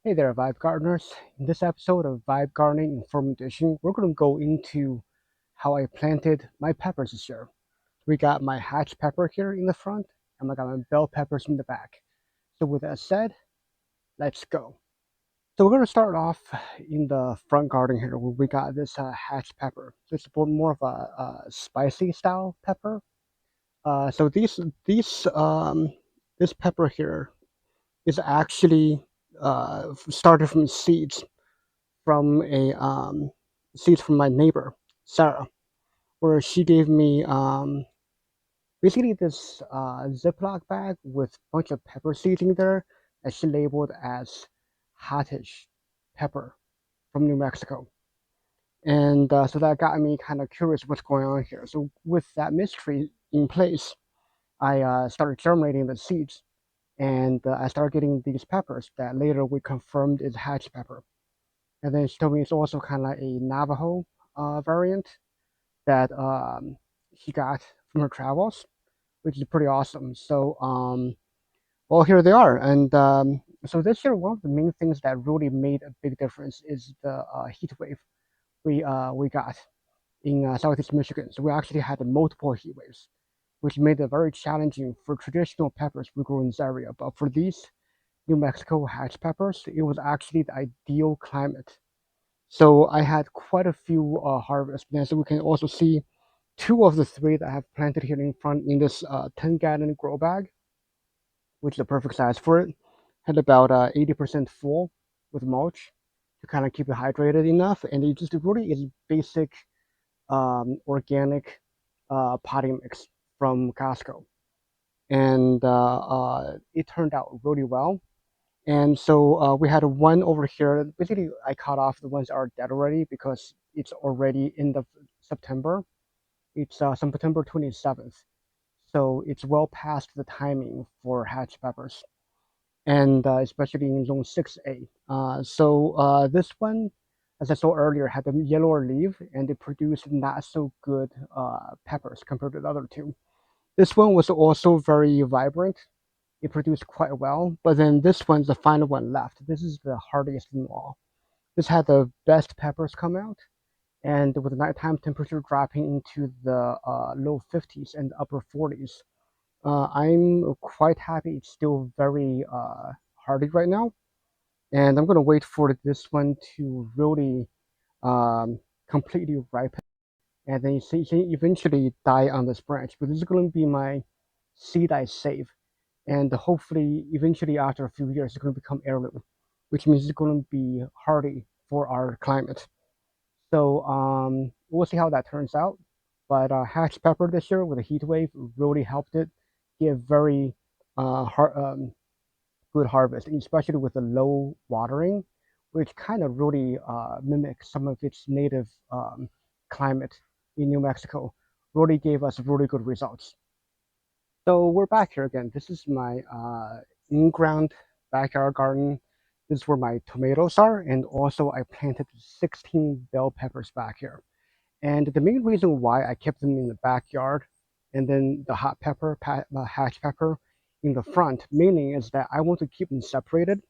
Hey there, Vibe Gardeners. In this episode of Vibe Gardening Informal Edition, we're going to go into how I planted my peppers this year. We got my hatch pepper here in the front, and I got my bell peppers in the back. So with that said, let's go. So we're going to start off in the front garden here, where we got this hatch pepper. This is more of a spicy style pepper. So this pepper here is actually started from seeds from a seeds from my neighbor Sarah, where she gave me basically this Ziploc bag with a bunch of pepper seeds in there that she labeled as Hattish pepper from New Mexico, and so that got me kind of curious what's going on here. So with that mystery in place, I started germinating the seeds, and I started getting these peppers that later we confirmed is hatch pepper. And then she told me it's also kind of a Navajo variant that she got from her travels, which is pretty awesome. So, well, here they are. And so this year, one of the main things that really made a big difference is the heat wave we got in Southeast Michigan. So we actually had multiple heat waves, which made it very challenging for traditional peppers we grow in this area. But for these New Mexico hatch peppers, it was actually the ideal climate. So I had quite a few harvests. And so we can also see two of the three that I have planted here in front in this 10-gallon grow bag, which is the perfect size for it. Had about 80% full with mulch to kind of keep it hydrated enough. And it just really is basic organic potting mix from Costco. And it turned out really well. And so we had one over here. Basically, I cut off the ones that are dead already because it's already in the September. It's September 27th. So it's well past the timing for hatch peppers, and especially in zone 6A. So this one, as I saw earlier, had a yellower leaf and it produced not so good peppers compared to the other two. This one was also very vibrant. It produced quite well, but then this one's the final one left. This is the hardest of them all. This had the best peppers come out, and with the nighttime temperature dropping into the low 50s and upper 40s, I'm quite happy. It's still very hardy right now, and I'm gonna wait for this one to really um, completely ripen, and then eventually die on this branch. But this is gonna be my seed I save, and hopefully eventually after a few years it's going to become heirloom, which means it's going to be hardy for our climate. So we'll see how that turns out. But hatch pepper this year with a heat wave really helped it give very good harvest, especially with the low watering, which kind of really mimics some of its native climate in New Mexico. Really gave us really good results. So we're back here again. This is my in-ground backyard garden. This is where my tomatoes are, and also I planted 16 bell peppers back here. And the main reason why I kept them in the backyard and then the hot pepper, hatch pepper in the front, meaning is that I want to keep them separated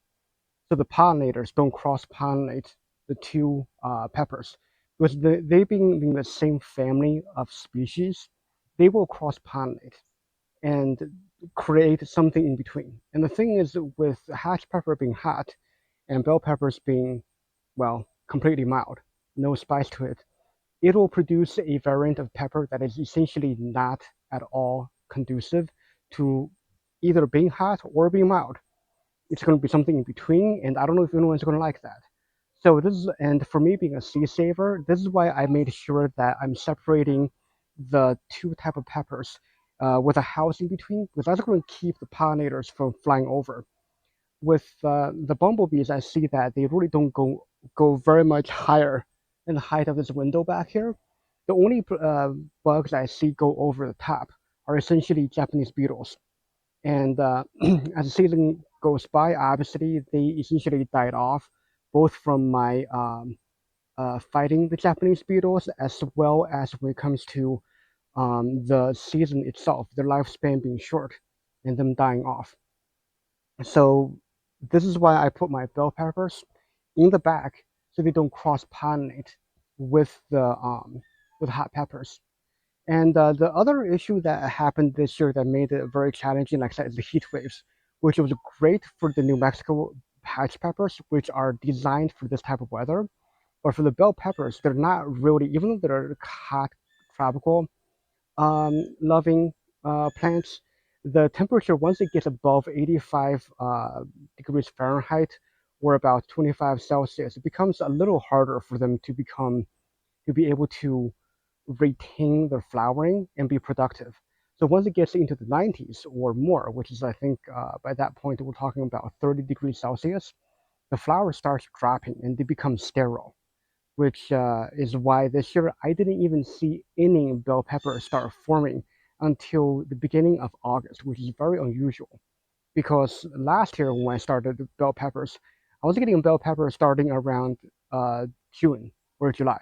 so the pollinators don't cross-pollinate the two peppers. Because they being in the same family of species, they will cross-pollinate and create something in between. And the thing is, with hatch pepper being hot and bell peppers being, well, completely mild, no spice to it, it will produce a variant of pepper that is essentially not at all conducive to either being hot or being mild. It's going to be something in between, and I don't know if anyone's going to like that. So this is, and for me being a seed saver, this is why I made sure that I'm separating the two type of peppers with a house in between, because that's going to keep the pollinators from flying over. With the bumblebees, I see that they really don't go very much higher than the height of this window back here. The only bugs I see go over the top are essentially Japanese beetles. And as the season goes by, obviously they essentially died off, both from my fighting the Japanese beetles as well as when it comes to the season itself, their lifespan being short and them dying off. So This is why I put my bell peppers in the back so they don't cross pollinate with the with hot peppers. And the other issue that happened this year that made it very challenging, like I said, is the heat waves, which was great for the New Mexico patch peppers, which are designed for this type of weather. But for the bell peppers, they're not really, even though they're hot, tropical, loving plants, the temperature, once it gets above 85 degrees Fahrenheit or about 25 Celsius, it becomes a little harder for them to be able to retain their flowering and be productive. So once it gets into the 90s or more, which is I think by that point we're talking about 30 degrees Celsius, the flower starts dropping and they become sterile, which is why this year I didn't even see any bell peppers start forming until the beginning of August, which is very unusual. Because last year when I started the bell peppers, I was getting bell peppers starting around June or July.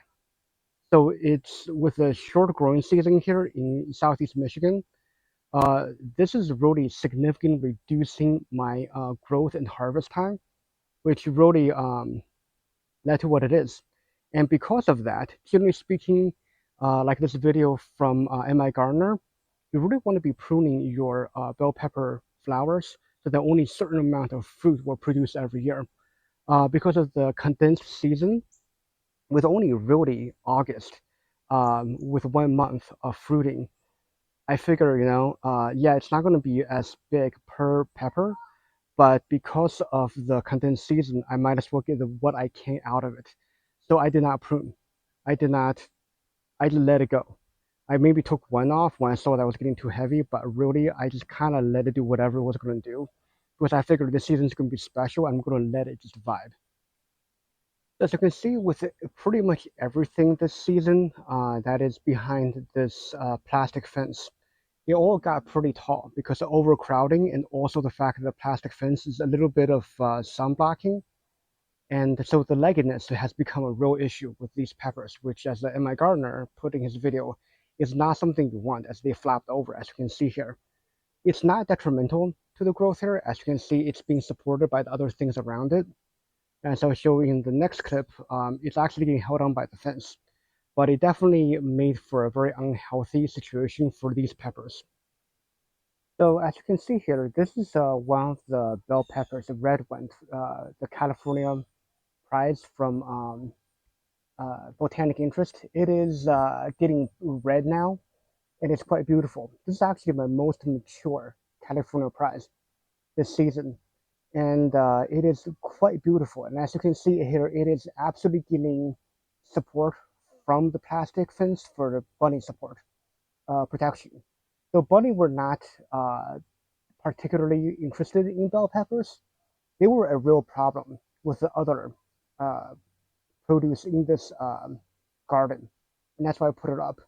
So it's with the short growing season here in Southeast Michigan. This is really significantly reducing my growth and harvest time, which really led to what it is. And because of that, generally speaking, like this video from M.I. Gardner, you really want to be pruning your bell pepper flowers so that only a certain amount of fruit will produce every year. Because of the condensed season, with only really August, with 1 month of fruiting, I figure, yeah, it's not going to be as big per pepper, but because of the condensed season, I might as well get what I can out of it. So I did not prune. I did not, I just let it go. I maybe took one off when I saw that was getting too heavy, but really I just kind of let it do whatever it was going to do because I figured this season's going to be special. I'm going to let it just vibe. As you can see, with pretty much everything this season that is behind this plastic fence, it all got pretty tall because of overcrowding and also the fact that the plastic fence is a little bit of sun blocking. And so the leggedness has become a real issue with these peppers, which, as M.I. Gardner put in his video, is not something you want as they flapped over, as you can see here. It's not detrimental to the growth here. As you can see, it's being supported by the other things around it. As I'll show you in the next clip, it's actually getting held on by the fence. But it definitely made for a very unhealthy situation for these peppers. So as you can see here, this is one of the bell peppers, the red one, the California prize from Botanic Interest. It is getting red now, and it's quite beautiful. This is actually my most mature California prize this season, and it is quite beautiful. And as you can see here, it is absolutely getting support from the plastic fence for the bunny support protection. So bunny were not particularly interested in bell peppers. They were a real problem with the other uh, produce in this garden, and that's why I put it up.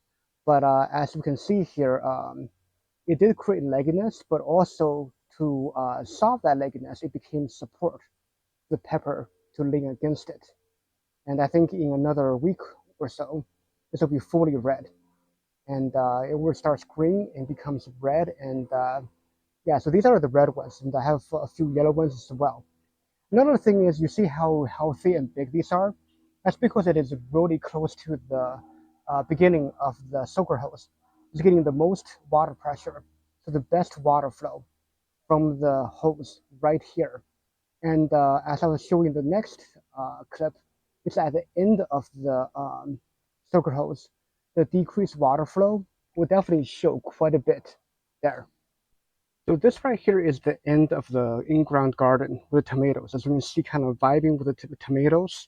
But as you can see here, it did create legginess, but also to solve that legginess, it became support the pepper to lean against it. And I think in another week or so, this will be fully red, and it will start green and becomes red. And yeah, so these are the red ones, and I have a few yellow ones as well. Another thing is you see how healthy and big these are. That's because it is really close to the beginning of the soaker hose. It's getting the most water pressure, so the best water flow from the hose right here. And as I was showing the next clip, it's at the end of the soaker hose. The decreased water flow will definitely show quite a bit there. So this right here is the end of the in-ground garden with tomatoes. As you can see, kind of vibing with the tomatoes.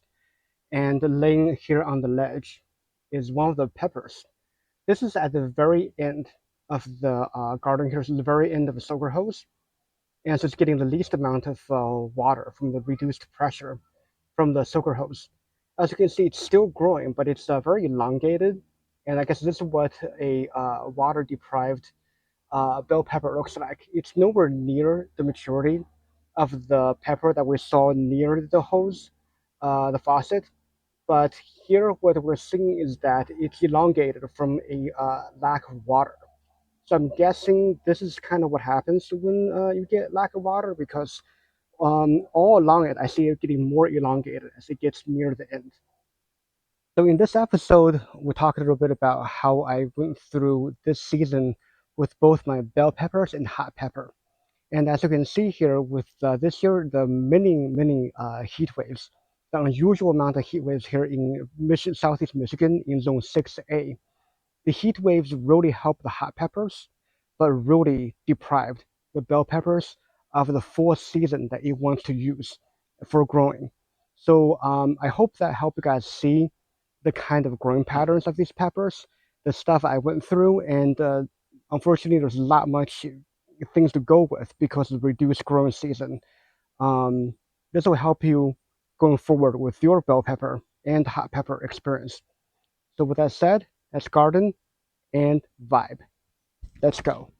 And laying here on the ledge is one of the peppers. This is at the very end of the garden here. So the very end of the soaker hose. And so it's getting the least amount of water from the reduced pressure from the soaker hose. As you can see, it's still growing, but it's very elongated. And I guess this is what a water deprived bell pepper looks like. It's nowhere near the maturity of the pepper that we saw near the hose, the faucet. But here, what we're seeing is that it's elongated from a lack of water. So I'm guessing this is kind of what happens when you get lack of water because all along it, I see it getting more elongated as it gets near the end. So in this episode, we'll talk a little bit about how I went through this season with both my bell peppers and hot pepper. And as you can see here, with this year, the many heat waves, the unusual amount of heat waves here in Southeast Michigan in Zone 6A, the heat waves really helped the hot peppers, but really deprived the bell peppers of the full season that it wants to use for growing. So I hope that helped you guys see the kind of growing patterns of these peppers, the stuff I went through, and unfortunately, there's not much things to go with because of the reduced growing season. Um, this will help you going forward with your bell pepper and hot pepper experience. So with that said, let's garden and vibe. Let's go.